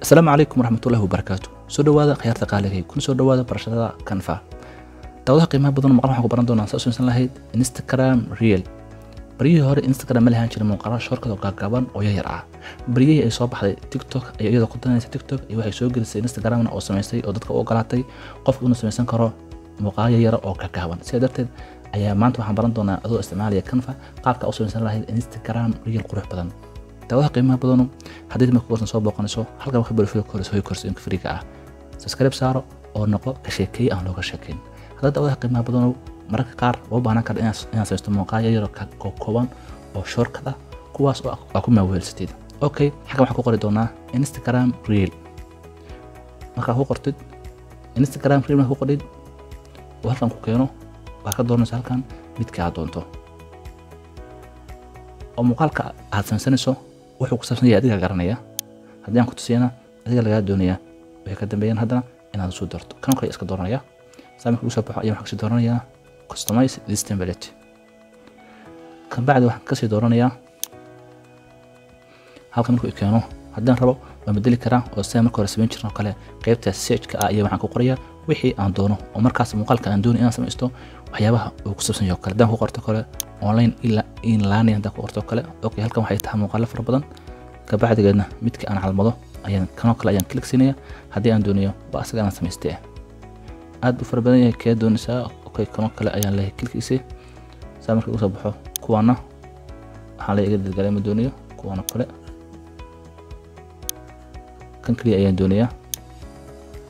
السلام عليكم ورحمة الله وبركاته. سو دواada khiyaarta qaaliga kun soo dhawaada barashada Canva. Dawada qiimaha badan maqal waxaan ku baran doonaa soo lahayd Instagram Reel. Bariyii hore Instagram ma lahayn jirin muuqaal shortcut oo gaaban oo yar ah. Bariyii ay soo baxday TikTok ay iyada ku danaysa TikTok iyo waxay soo gelisay Instagram oo sameysay oo dadka u ogolaatay qofku inuu sameysan karo muuqaal yar oo gaaban. Sidaa darteed ayaa maanta waxaan baran doonaa adoo isticmaalaya Canva qaabka u sameysan lahayd Instagram Reel qurux badan. dawada qiimaha badan hadii ma ku soo booqanayso halka wax barafil koorso in friiga ah subscribe saaro oo noqo ka sheekay aan looga sheekayn hadda dawada qiimaha badan mararka qaar oo baahan kar inaan saysto muuqaal yar oo kooban oo shortcut ah kuwaas oo ku maaweelsateed okay xaga waxa ku qori doonaa Instagram Reel marka ku qortid Instagram Reel ma ku qorid waxaan ku keeno waxa ka doonaysa halkan midka aad doonto oo muuqaalka aad sameysanayso wuxuu ku saabsan yahay adiga garanaya haddii aan ku tusiyana adiga laga doonayaa wixii ka dambeeyay haddana inaad soo doorto kan kale iska dooranaya saamka uu soo baxo ayaan wax ka dooranaya customize this template kan bacdi waxaan ka sii dooranaya halkan markuu keeno haddaan rabo waan bedeli karaa oo si marka hore sameyn jirno kale qaybta search-ka ah iyo waxaan ku qorayaa wixii aan doono oo markaas muuqaalka aan doonayo inaan sameysto waxyaabaha uu ku saabsan yahay kale hadaan ku qorto kale online in laan hadaan ku qorto kale okay halkan waxay tahay muuqaal fara badan ka bacdigeedna midka aan calmado ayaan kan kale ayaan click siinaya haddii aan doonayo waa asaga aan sameystay aad u fara badan yahay ka doonaysaa okay kan kale ayaan leeyahay click-iisay saa markii uu soo baxo kuwana waxaan leeyahay dadgalay ma doonayo kuwana kale kan kaliya ayaan doonayaa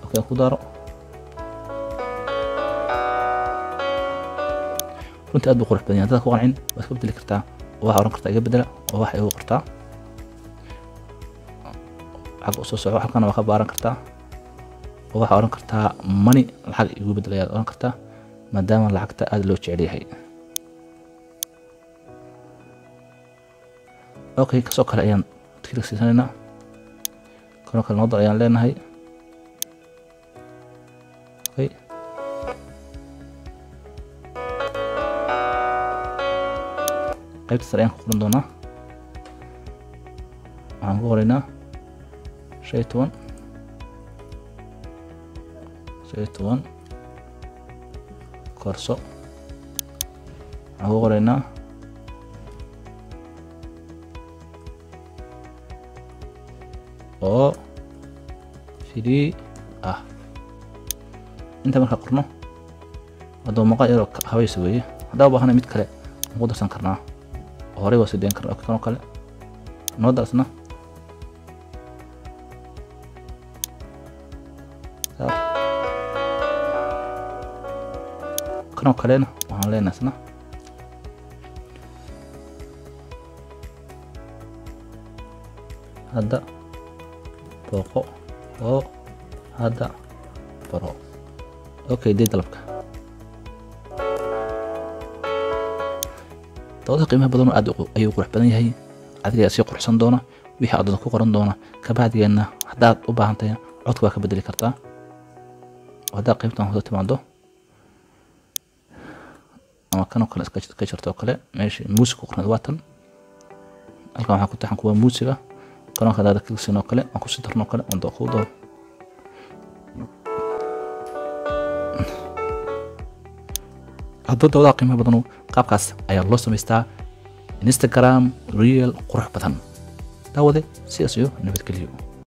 okay ku daro runtii aad u qurux badan yahay dadka ku qancin waad ka bedeli kartaa waxa oran kartaa iga bedela oo waxa igu qortaa xaq u soo soco halkan waa ka baaran kartaa oo waxa oran kartaa money lacag igu bedelayaa oran kartaa maadaama lacagta aad loo jecel yahay okay kasoo kale ayaan click siinayna kan kale noqdo ayaan leenahay okay qaybta sare ayaan ku qoran doonaa waxaan ku qoraynaa shaytuwan korso waxaan ku qoraynaa oo free ah inta marka qorno hadoo muuqaal yar oo habayso weeye haddaba baahana mid kale aan ku darsan karnaa hore waa sideen karnaa kan kale noodasna kan kalena waxaan leenaysna hadda booqo oo hadda baro okay dii dalabka dawada qiimaha badan aad ayuu qurux badan yahay adiga si quruxsan doona wixii aad ku qoran doona ka bacdigeena hadaad u baahan tahay codka waa ka bedeli kartaa wada qaybtan hoos timaado ama kan kale iska ka jirto kale meesha muusiga ku qoran waatan halkan waxa ku taxan kuwa muusiga kan kale aad ka sino kale aan ku sii darno kale aan dooqodo hadda dawada qiimaha badan qaabkaas ayaa loo sameystaa Instagram Reel qurux badan dawade sidaas iyo nabadgelyo